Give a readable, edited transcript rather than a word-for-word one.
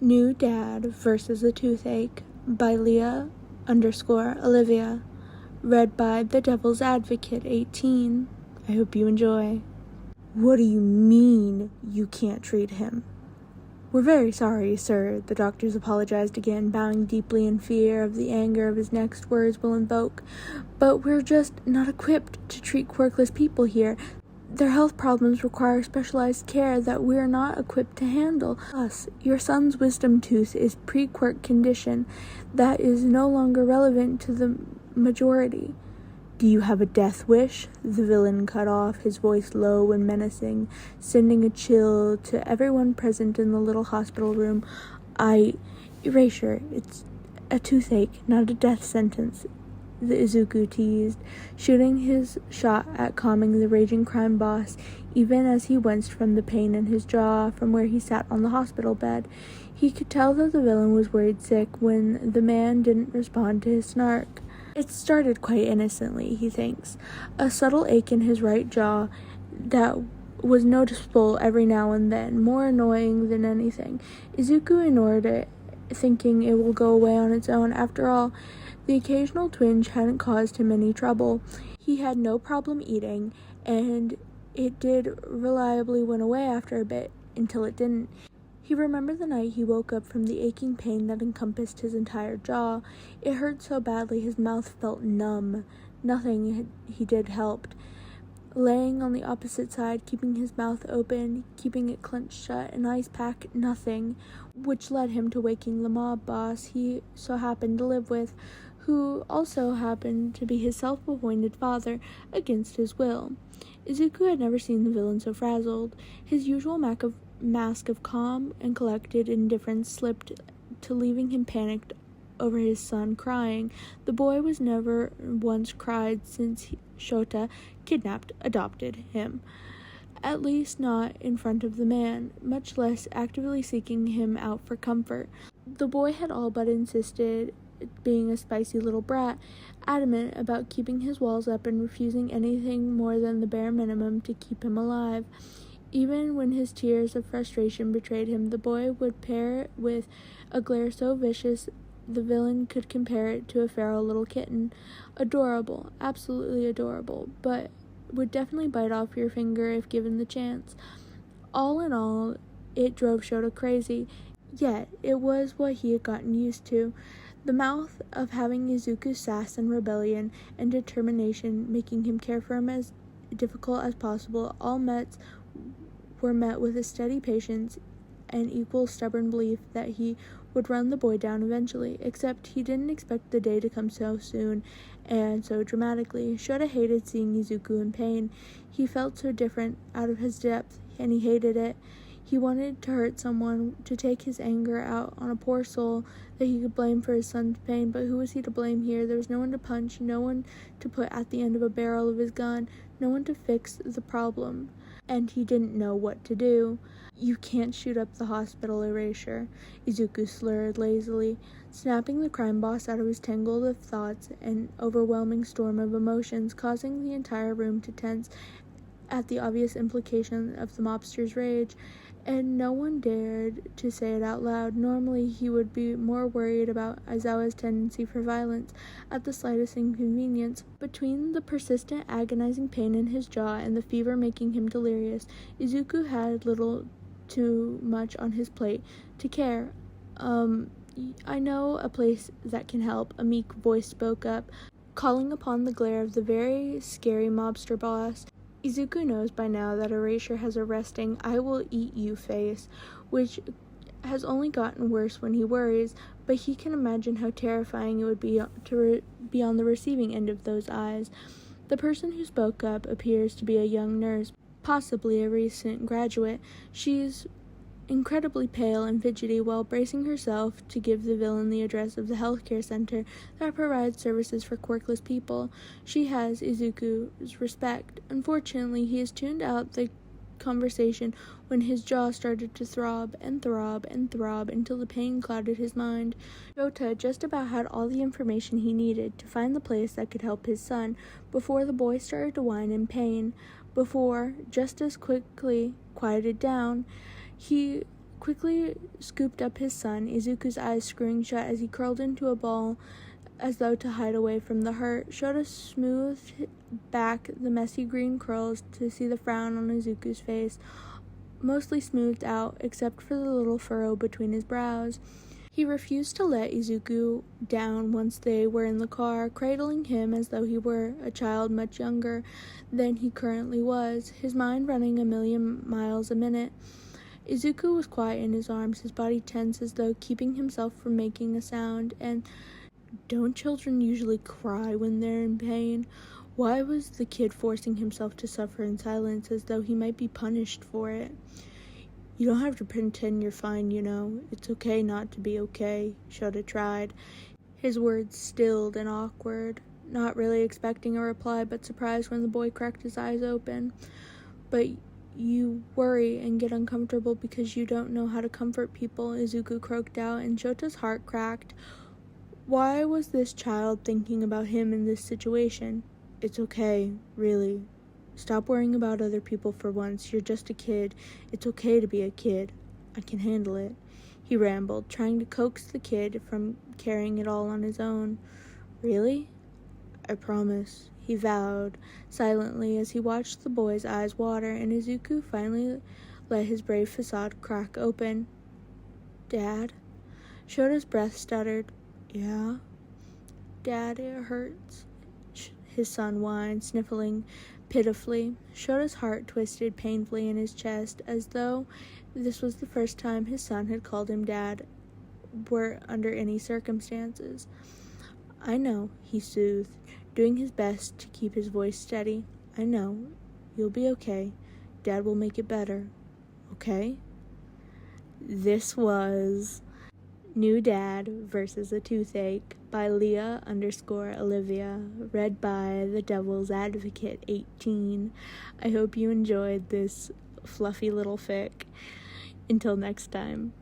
New Dad versus the Toothache by Leah_Olivia. Read by The Devil's Advocate 18. I hope you enjoy. What do you mean you can't treat him? We're very sorry, sir, the doctors apologized again, bowing deeply in fear of the anger of his next words will invoke. But we're just not equipped to treat quirkless people here. Their health problems require specialized care that we're not equipped to handle. Plus, your son's wisdom tooth is pre-quirk condition that is no longer relevant to the majority. Do you have a death wish? The villain cut off, his voice low and menacing, sending a chill to everyone present in the little hospital room. Erasure, it's a toothache, not a death sentence, the Izuku teased, shooting his shot at calming the raging crime boss, even as he winced from the pain in his jaw from where he sat on the hospital bed. He could tell that the villain was worried sick when the man didn't respond to his snark. It started quite innocently, he thinks, a subtle ache in his right jaw that was noticeable every now and then, more annoying than anything. Izuku ignored it, thinking it will go away on its own. After all, the occasional twinge hadn't caused him any trouble. He had no problem eating, and it did reliably went away after a bit, until it didn't. He remembered the night he woke up from the aching pain that encompassed his entire jaw. It hurt so badly his mouth felt numb. Nothing he did helped. Laying on the opposite side, keeping his mouth open, keeping it clenched shut, an ice pack, nothing, which led him to waking the mob boss he so happened to live with, who also happened to be his self-appointed father, against his will. Izuku had never seen the villain so frazzled. His usual mask of calm and collected indifference slipped to leaving him panicked over his son crying. The boy was never once cried since Shota adopted him. At least not in front of the man, much less actively seeking him out for comfort. The boy had all but insisted, being a spicy little brat, adamant about keeping his walls up and refusing anything more than the bare minimum to keep him alive. Even when his tears of frustration betrayed him, the boy would pair it with a glare so vicious the villain could compare it to a feral little kitten. Adorable, absolutely adorable, but would definitely bite off your finger if given the chance. All in all, it drove Shota crazy, yet it was what he had gotten used to. The mouth of having Izuku's sass and rebellion and determination making him care for him as difficult as possible, all were met with a steady patience and equal stubborn belief that he would run the boy down eventually, except he didn't expect the day to come so soon and so dramatically. Shota hated seeing Izuku in pain. He felt so different, out of his depth, and he hated it. He wanted to hurt someone, to take his anger out on a poor soul that he could blame for his son's pain, but who was he to blame here? There was no one to punch, no one to put at the end of a barrel of his gun, no one to fix the problem, and he didn't know what to do. You can't shoot up the hospital, Erasure, Izuku slurred lazily, snapping the crime boss out of his tangle of thoughts and overwhelming storm of emotions, causing the entire room to tense at the obvious implication of the mobster's rage, and no one dared to say it out loud. Normally, he would be more worried about Aizawa's tendency for violence at the slightest inconvenience. Between the persistent, agonizing pain in his jaw and the fever making him delirious, Izuku had little too much on his plate to care. I know a place that can help, a meek voice spoke up, calling upon the glare of the very scary mobster boss. Izuku knows by now that Erasure has a resting "I will eat you" face, which has only gotten worse when he worries, but he can imagine how terrifying it would be to be on the receiving end of those eyes. The person who spoke up appears to be a young nurse, possibly a recent graduate. She's incredibly pale and fidgety while bracing herself to give the villain the address of the healthcare center that provides services for quirkless people. She has Izuku's respect. Unfortunately, he has tuned out the conversation when his jaw started to throb and throb and throb until the pain clouded his mind. Shota just about had all the information he needed to find the place that could help his son before the boy started to whine in pain, before, just as quickly, quieted down. He quickly scooped up his son, Izuku's eyes screwing shut as he curled into a ball as though to hide away from the hurt. Shota smoothed back the messy green curls to see the frown on Izuku's face, mostly smoothed out except for the little furrow between his brows. He refused to let Izuku down once they were in the car, cradling him as though he were a child much younger than he currently was, his mind running a million miles a minute. Izuku was quiet in his arms, his body tense as though keeping himself from making a sound. And don't children usually cry when they're in pain? Why was the kid forcing himself to suffer in silence as though he might be punished for it? You don't have to pretend you're fine, you know. It's okay not to be okay, Shota tried, his words stilled and awkward, not really expecting a reply, but surprised when the boy cracked his eyes open. But you worry and get uncomfortable because you don't know how to comfort people, Izuku croaked out, and Shota's heart cracked. Why was this child thinking about him in this situation? It's okay, really. Stop worrying about other people for once. You're just a kid. It's okay to be a kid. I can handle it, he rambled, trying to coax the kid from carrying it all on his own. Really? I promise, he vowed, silently as he watched the boy's eyes water, and Izuku finally let his brave facade crack open. Dad? Shota's breath stuttered. Yeah? Dad, it hurts, his son whined, sniffling pitifully. Shota's heart twisted painfully in his chest, as though this was the first time his son had called him dad, were under any circumstances. I know, he soothed, doing his best to keep his voice steady. I know. You'll be okay. Dad will make it better. Okay? This was New Dad versus a Toothache by Leah_Olivia, read by the Devil's Advocate 18. I hope you enjoyed this fluffy little fic. Until next time.